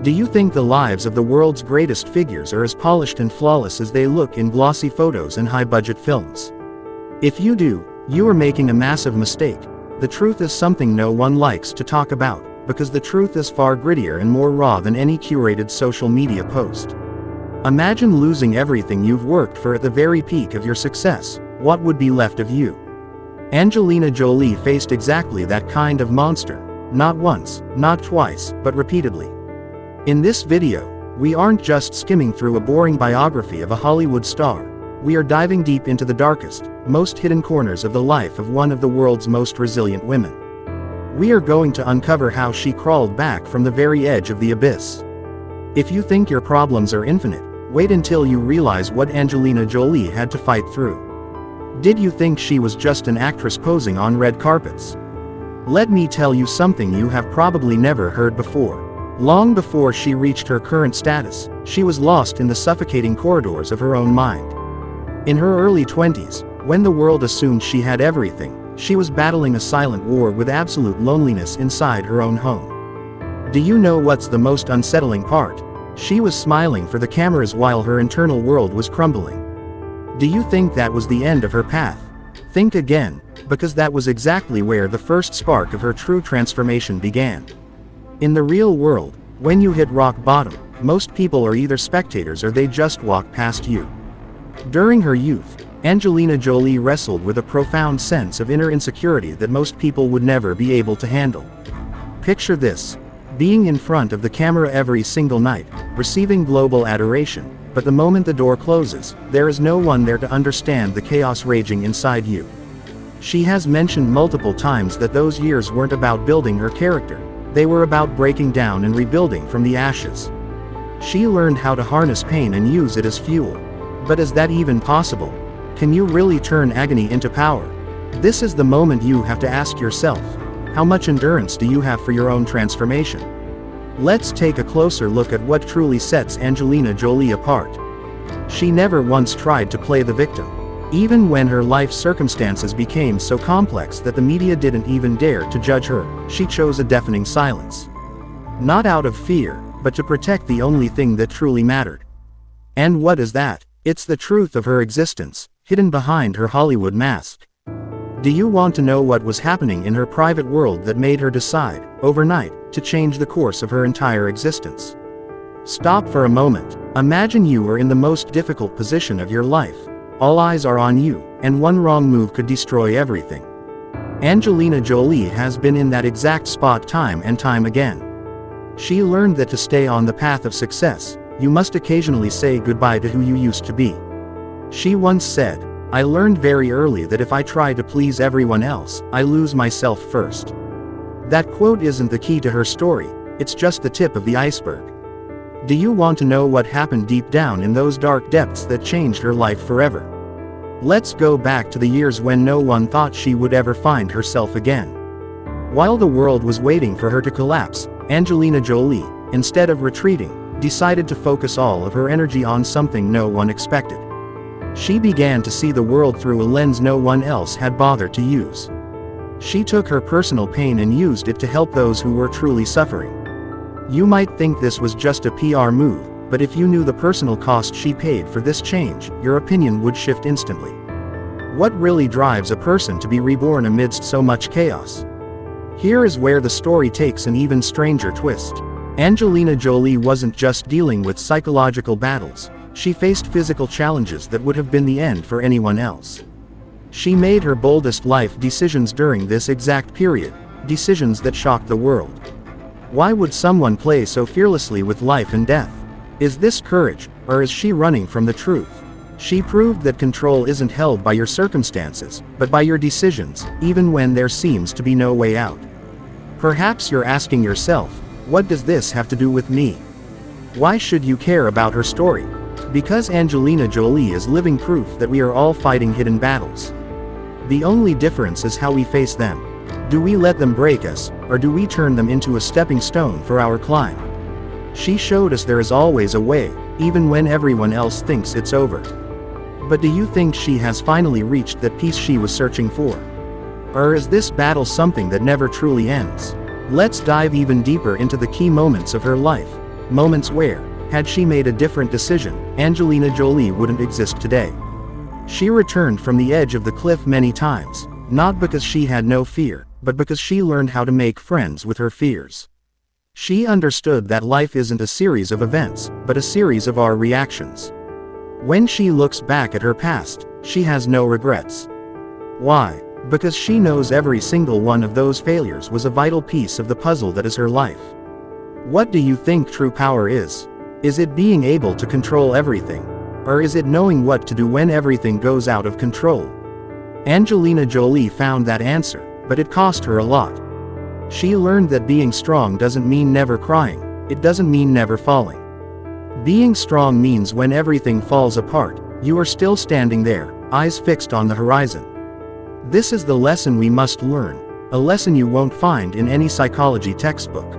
Do you think the lives of the world's greatest figures are as polished and flawless as they look in glossy photos and high-budget films? If you do, you are making a massive mistake. The truth is something no one likes to talk about, because the truth is far grittier and more raw than any curated social media post. Imagine losing everything you've worked for at the very peak of your success. What would be left of you? Angelina Jolie faced exactly that kind of monster. Not once, not twice, but repeatedly. In this video, we aren't just skimming through a boring biography of a Hollywood star. We are diving deep into the darkest, most hidden corners of the life of one of the world's most resilient women. We are going to uncover how she crawled back from the very edge of the abyss. If you think your problems are infinite, wait until you realize what Angelina Jolie had to fight through. Did you think she was just an actress posing on red carpets? Let me tell you something you have probably never heard before. Long before she reached her current status, she was lost in the suffocating corridors of her own mind. In her early 20s, when the world assumed she had everything, she was battling a silent war with absolute loneliness inside her own home. Do you know what's the most unsettling part? She was smiling for the cameras while her internal world was crumbling. Do you think that was the end of her path? Think again, because that was exactly where the first spark of her true transformation began. In the real world, when you hit rock bottom, most people are either spectators or they just walk past you. During her youth, Angelina Jolie wrestled with a profound sense of inner insecurity that most people would never be able to handle. Picture this: being in front of the camera every single night, receiving global adoration, but the moment the door closes, there is no one there to understand the chaos raging inside you. She has mentioned multiple times that those years weren't about building her character. They were about breaking down and rebuilding from the ashes. She learned how to harness pain and use it as fuel. But is that even possible? Can you really turn agony into power? This is the moment you have to ask yourself. How much endurance do you have for your own transformation? Let's take a closer look at what truly sets Angelina Jolie apart. She never once tried to play the victim. Even when her life circumstances became so complex that the media didn't even dare to judge her, she chose a deafening silence. Not out of fear, but to protect the only thing that truly mattered. And what is that? It's the truth of her existence, hidden behind her Hollywood mask. Do you want to know what was happening in her private world that made her decide, overnight, to change the course of her entire existence? Stop for a moment. Imagine you are in the most difficult position of your life. All eyes are on you, and one wrong move could destroy everything. Angelina Jolie has been in that exact spot time and time again. She learned that to stay on the path of success, you must occasionally say goodbye to who you used to be. She once said, "I learned very early that if I try to please everyone else, I lose myself first." That quote isn't the key to her story, it's just the tip of the iceberg. Do you want to know what happened deep down in those dark depths that changed her life forever? Let's go back to the years when no one thought she would ever find herself again. While the world was waiting for her to collapse, Angelina Jolie, instead of retreating, decided to focus all of her energy on something no one expected. She began to see the world through a lens no one else had bothered to use. She took her personal pain and used it to help those who were truly suffering. You might think this was just a PR move, but if you knew the personal cost she paid for this change, your opinion would shift instantly. What really drives a person to be reborn amidst so much chaos? Here is where the story takes an even stranger twist. Angelina Jolie wasn't just dealing with psychological battles, she faced physical challenges that would have been the end for anyone else. She made her boldest life decisions during this exact period, decisions that shocked the world. Why would someone play so fearlessly with life and death? Is this courage, or is she running from the truth? She proved that control isn't held by your circumstances, but by your decisions, even when there seems to be no way out. Perhaps you're asking yourself, what does this have to do with me? Why should you care about her story? Because Angelina Jolie is living proof that we are all fighting hidden battles. The only difference is how we face them. Do we let them break us, or do we turn them into a stepping stone for our climb? She showed us there is always a way, even when everyone else thinks it's over. But do you think she has finally reached that peace she was searching for? Or is this battle something that never truly ends? Let's dive even deeper into the key moments of her life. moments where, had she made a different decision, Angelina Jolie wouldn't exist today. She returned from the edge of the cliff many times, not because she had no fear, but because she learned how to make friends with her fears. She understood that life isn't a series of events, but a series of our reactions. When she looks back at her past, she has no regrets. Why? Because she knows every single one of those failures was a vital piece of the puzzle that is her life. What do you think true power is? Is it being able to control everything? Or is it knowing what to do when everything goes out of control? Angelina Jolie found that answer, but it cost her a lot. She learned that being strong doesn't mean never crying, it doesn't mean never falling. Being strong means when everything falls apart, you are still standing there, eyes fixed on the horizon. This is the lesson we must learn, a lesson you won't find in any psychology textbook.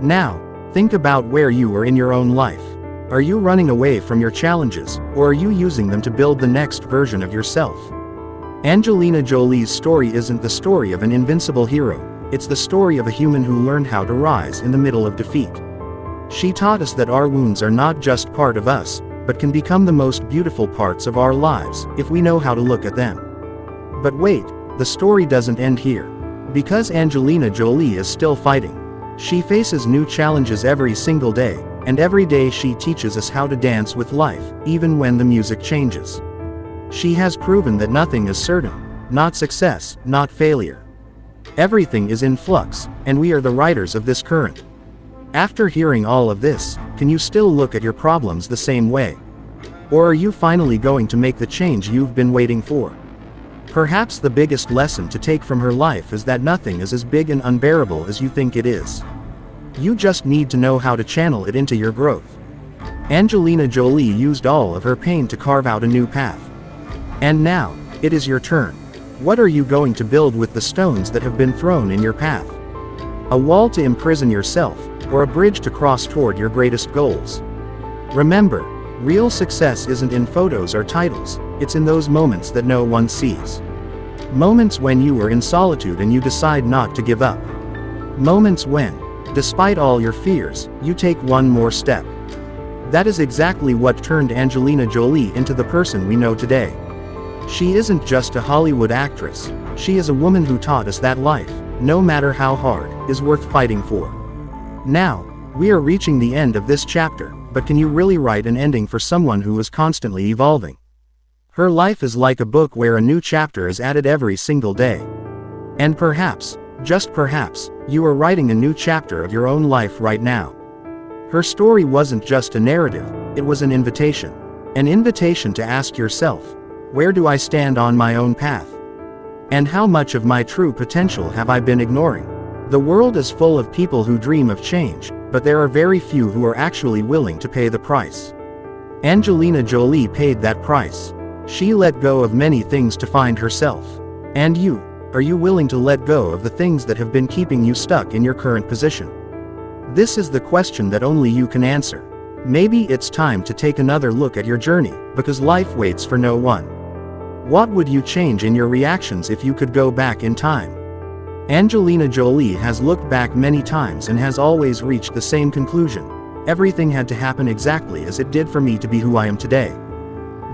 Now, think about where you are in your own life. Are you running away from your challenges, or are you using them to build the next version of yourself? Angelina Jolie's story isn't the story of an invincible hero, it's the story of a human who learned how to rise in the middle of defeat. She taught us that our wounds are not just part of us, but can become the most beautiful parts of our lives, if we know how to look at them. But wait, the story doesn't end here. Because Angelina Jolie is still fighting. She faces new challenges every single day, and every day she teaches us how to dance with life, even when the music changes. She has proven that nothing is certain, not success, not failure. Everything is in flux, and we are the riders of this current. After hearing all of this, can you still look at your problems the same way? Or are you finally going to make the change you've been waiting for? Perhaps the biggest lesson to take from her life is that nothing is as big and unbearable as you think it is. You just need to know how to channel it into your growth. Angelina Jolie used all of her pain to carve out a new path. And now, it is your turn. What are you going to build with the stones that have been thrown in your path? A wall to imprison yourself, or a bridge to cross toward your greatest goals? Remember, real success isn't in photos or titles, it's in those moments that no one sees. Moments when you are in solitude and you decide not to give up. Moments when, despite all your fears, you take one more step. That is exactly what turned Angelina Jolie into the person we know today. She isn't just a Hollywood actress, she is a woman who taught us that life, no matter how hard, is worth fighting for. Now, we are reaching the end of this chapter, but can you really write an ending for someone who is constantly evolving? Her life is like a book where a new chapter is added every single day. And perhaps, just perhaps, you are writing a new chapter of your own life right now. Her story wasn't just a narrative, it was an invitation. An invitation to ask yourself, where do I stand on my own path? And how much of my true potential have I been ignoring? The world is full of people who dream of change, but there are very few who are actually willing to pay the price. Angelina Jolie paid that price. She let go of many things to find herself. And you, are you willing to let go of the things that have been keeping you stuck in your current position? This is the question that only you can answer. Maybe it's time to take another look at your journey, because life waits for no one. What would you change in your reactions if you could go back in time? Angelina Jolie has looked back many times and has always reached the same conclusion. Everything had to happen exactly as it did for me to be who I am today.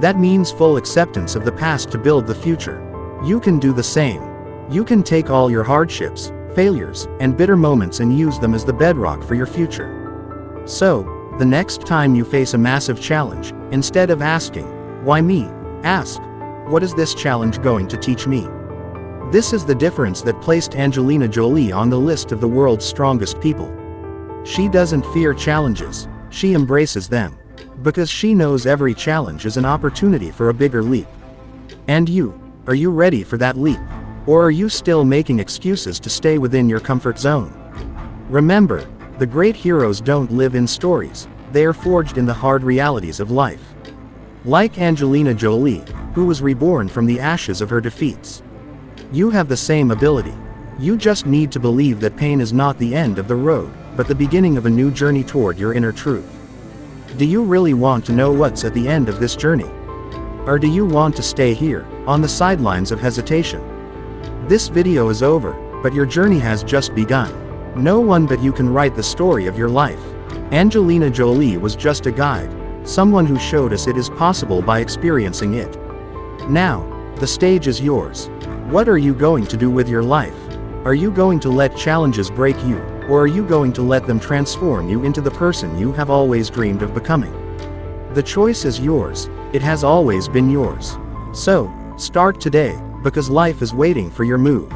That means full acceptance of the past to build the future. You can do the same. You can take all your hardships, failures, and bitter moments and use them as the bedrock for your future. So, the next time you face a massive challenge, instead of asking, "Why me?" ask, "What is this challenge going to teach me?" This is the difference that placed Angelina Jolie on the list of the world's strongest people. She doesn't fear challenges, she embraces them. Because she knows every challenge is an opportunity for a bigger leap. And you, are you ready for that leap? Or are you still making excuses to stay within your comfort zone? Remember, the great heroes don't live in stories, they are forged in the hard realities of life. Like Angelina Jolie, who was reborn from the ashes of her defeats. You have the same ability. You just need to believe that pain is not the end of the road, but the beginning of a new journey toward your inner truth. Do you really want to know what's at the end of this journey? Or do you want to stay here, on the sidelines of hesitation? This video is over, but your journey has just begun. No one but you can write the story of your life. Angelina Jolie was just a guide, someone who showed us it is possible by experiencing it. Now, the stage is yours. What are you going to do with your life? Are you going to let challenges break you, or are you going to let them transform you into the person you have always dreamed of becoming? The choice is yours. It has always been yours. So, start today, because life is waiting for your move.